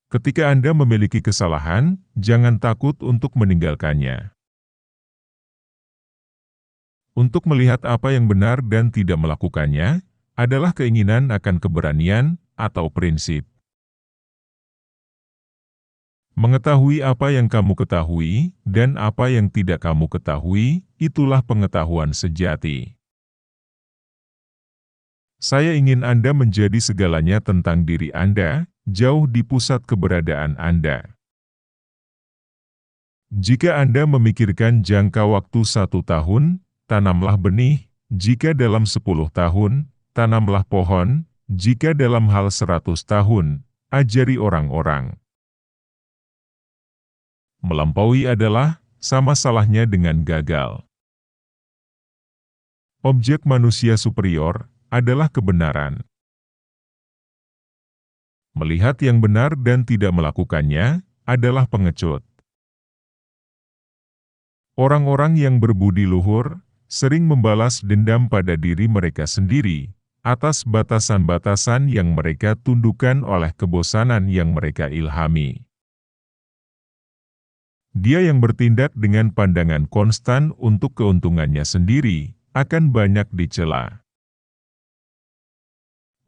Ketika Anda memiliki kesalahan, jangan takut untuk meninggalkannya. Untuk melihat apa yang benar dan tidak melakukannya, adalah keinginan akan keberanian atau prinsip. Mengetahui apa yang kamu ketahui dan apa yang tidak kamu ketahui, itulah pengetahuan sejati. Saya ingin Anda menjadi segalanya tentang diri Anda, jauh di pusat keberadaan Anda. Jika Anda memikirkan jangka waktu 1 tahun, tanamlah benih. Jika dalam 10 tahun, tanamlah pohon. Jika dalam hal 100 tahun, ajari orang-orang. Melampaui adalah sama salahnya dengan gagal. Objek manusia superior adalah kebenaran. Melihat yang benar dan tidak melakukannya adalah pengecut. Orang-orang yang berbudi luhur sering membalas dendam pada diri mereka sendiri atas batasan-batasan yang mereka tundukkan oleh kebosanan yang mereka ilhami. Dia yang bertindak dengan pandangan konstan untuk keuntungannya sendiri akan banyak dicela.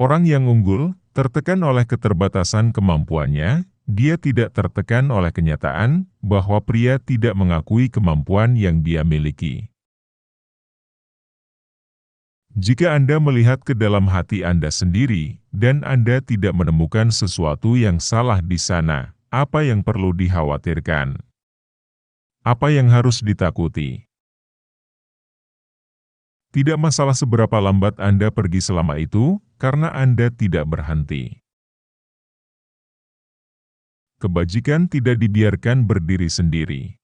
Orang yang unggul tertekan oleh keterbatasan kemampuannya. Dia tidak tertekan oleh kenyataan bahwa pria tidak mengakui kemampuan yang dia miliki. Jika Anda melihat ke dalam hati Anda sendiri dan Anda tidak menemukan sesuatu yang salah di sana, apa yang perlu dikhawatirkan? Apa yang harus ditakuti? Tidak masalah seberapa lambat Anda pergi selama itu, karena Anda tidak berhenti. Kebajikan tidak dibiarkan berdiri sendiri.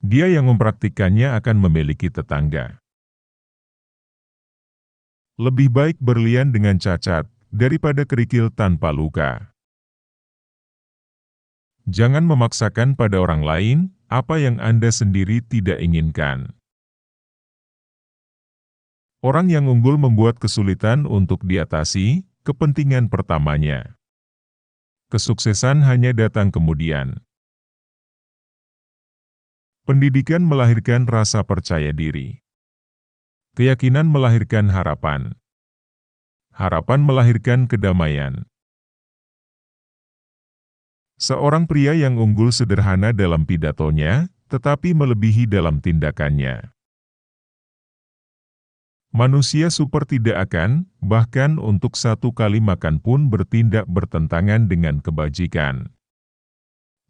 Dia yang mempraktikkannya akan memiliki tetangga. Lebih baik berlian dengan cacat daripada kerikil tanpa luka. Jangan memaksakan pada orang lain apa yang Anda sendiri tidak inginkan. Orang yang unggul membuat kesulitan untuk diatasi, kepentingan pertamanya. Kesuksesan hanya datang kemudian. Pendidikan melahirkan rasa percaya diri. Keyakinan melahirkan harapan. Harapan melahirkan kedamaian. Seorang pria yang unggul sederhana dalam pidatonya, tetapi melebihi dalam tindakannya. Manusia super tidak akan, bahkan untuk 1 kali makan pun bertindak bertentangan dengan kebajikan.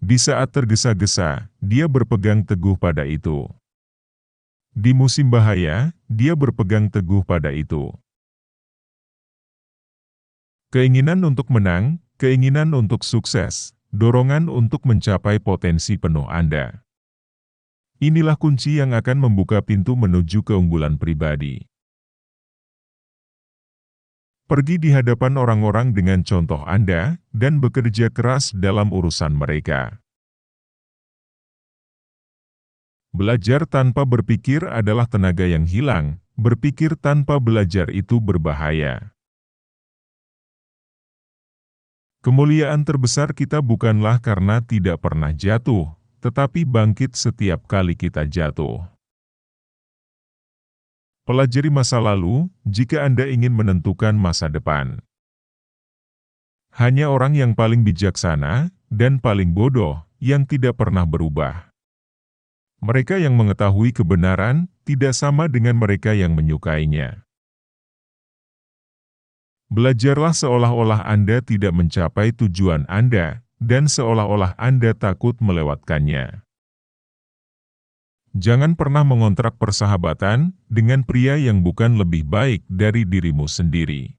Di saat tergesa-gesa, dia berpegang teguh pada itu. Di musim bahaya, dia berpegang teguh pada itu. Keinginan untuk menang, keinginan untuk sukses, dorongan untuk mencapai potensi penuh Anda. Inilah kunci yang akan membuka pintu menuju keunggulan pribadi. Pergi di hadapan orang-orang dengan contoh Anda, dan bekerja keras dalam urusan mereka. Belajar tanpa berpikir adalah tenaga yang hilang, berpikir tanpa belajar itu berbahaya. Kemuliaan terbesar kita bukanlah karena tidak pernah jatuh, tetapi bangkit setiap kali kita jatuh. Pelajari masa lalu, jika Anda ingin menentukan masa depan. Hanya orang yang paling bijaksana, dan paling bodoh, yang tidak pernah berubah. Mereka yang mengetahui kebenaran, tidak sama dengan mereka yang menyukainya. Belajarlah seolah-olah Anda tidak mencapai tujuan Anda, dan seolah-olah Anda takut melewatkannya. Jangan pernah mengontrak persahabatan dengan pria yang bukan lebih baik dari dirimu sendiri.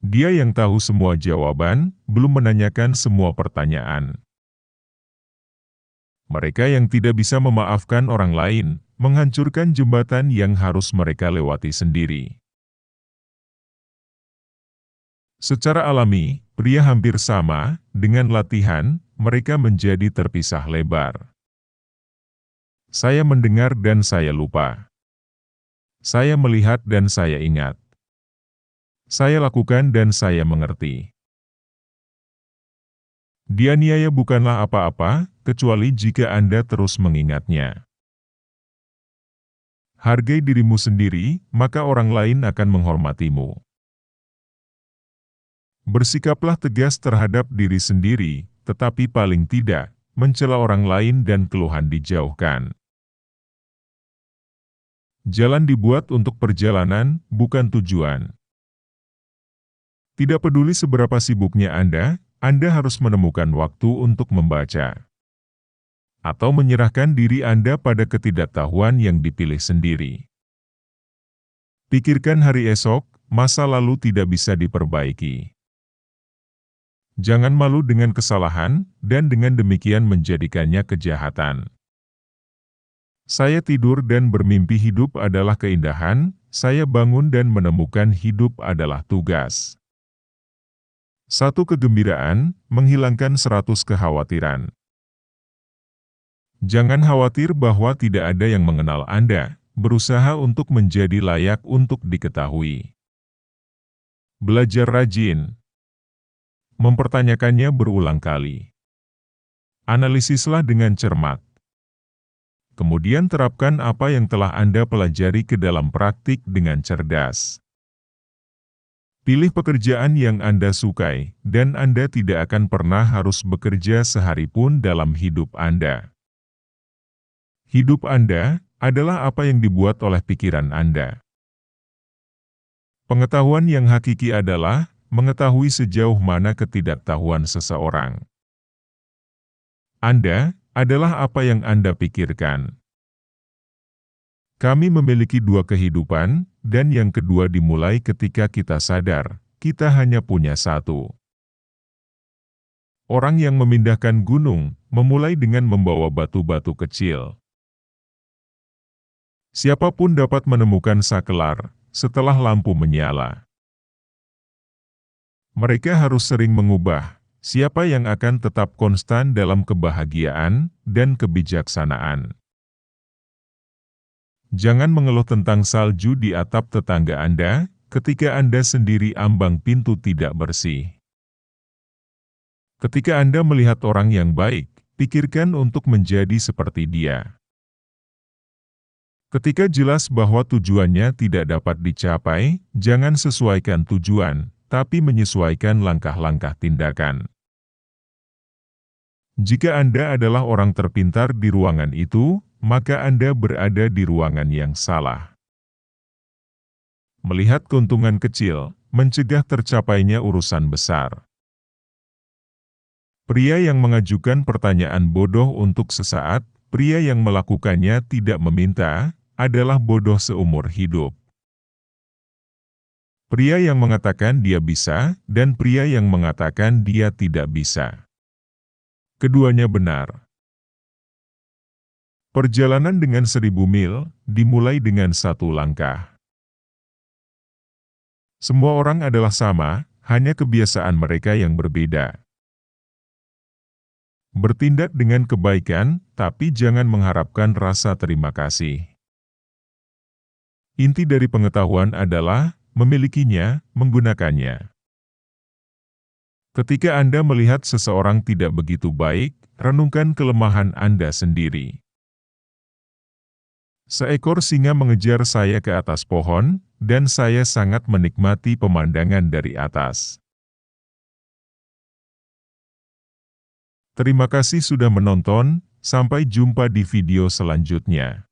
Dia yang tahu semua jawaban, belum menanyakan semua pertanyaan. Mereka yang tidak bisa memaafkan orang lain, menghancurkan jembatan yang harus mereka lewati sendiri. Secara alami, pria hampir sama, dengan latihan, mereka menjadi terpisah lebar. Saya mendengar dan saya lupa. Saya melihat dan saya ingat. Saya lakukan dan saya mengerti. Dianiaya bukanlah apa-apa, kecuali jika Anda terus mengingatnya. Hargai dirimu sendiri, maka orang lain akan menghormatimu. Bersikaplah tegas terhadap diri sendiri, tetapi paling tidak, mencela orang lain dan keluhan dijauhkan. Jalan dibuat untuk perjalanan, bukan tujuan. Tidak peduli seberapa sibuknya Anda harus menemukan waktu untuk membaca. Atau menyerahkan diri Anda pada ketidaktahuan yang dipilih sendiri. Pikirkan hari esok, masa lalu tidak bisa diperbaiki. Jangan malu dengan kesalahan, dan dengan demikian menjadikannya kejahatan. Saya tidur dan bermimpi hidup adalah keindahan, saya bangun dan menemukan hidup adalah tugas. Satu kegembiraan, menghilangkan 100 kekhawatiran. Jangan khawatir bahwa tidak ada yang mengenal Anda, berusaha untuk menjadi layak untuk diketahui. Belajar rajin. Mempertanyakannya berulang kali. Analisislah dengan cermat. Kemudian terapkan apa yang telah Anda pelajari ke dalam praktik dengan cerdas. Pilih pekerjaan yang Anda sukai, dan Anda tidak akan pernah harus bekerja sehari pun dalam hidup Anda. Hidup Anda adalah apa yang dibuat oleh pikiran Anda. Pengetahuan yang hakiki adalah mengetahui sejauh mana ketidaktahuan seseorang. Anda adalah apa yang Anda pikirkan. Kami memiliki dua kehidupan, dan yang kedua dimulai ketika kita sadar, kita hanya punya satu. Orang yang memindahkan gunung, memulai dengan membawa batu-batu kecil. Siapapun dapat menemukan sakelar, setelah lampu menyala. Mereka harus sering mengubah, siapa yang akan tetap konstan dalam kebahagiaan dan kebijaksanaan. Jangan mengeluh tentang salju di atap tetangga Anda, ketika Anda sendiri ambang pintu tidak bersih. Ketika Anda melihat orang yang baik, pikirkan untuk menjadi seperti dia. Ketika jelas bahwa tujuannya tidak dapat dicapai, jangan sesuaikan tujuan, tapi menyesuaikan langkah-langkah tindakan. Jika Anda adalah orang terpintar di ruangan itu, maka Anda berada di ruangan yang salah. Melihat keuntungan kecil, mencegah tercapainya urusan besar. Pria yang mengajukan pertanyaan bodoh untuk sesaat, pria yang melakukannya tidak meminta, adalah bodoh seumur hidup. Pria yang mengatakan dia bisa, dan pria yang mengatakan dia tidak bisa. Keduanya benar. Perjalanan dengan 1000 mil, dimulai dengan 1 langkah. Semua orang adalah sama, hanya kebiasaan mereka yang berbeda. Bertindak dengan kebaikan, tapi jangan mengharapkan rasa terima kasih. Inti dari pengetahuan adalah memilikinya, menggunakannya. Ketika Anda melihat seseorang tidak begitu baik, renungkan kelemahan Anda sendiri. Seekor singa mengejar saya ke atas pohon, dan saya sangat menikmati pemandangan dari atas. Terima kasih sudah menonton, sampai jumpa di video selanjutnya.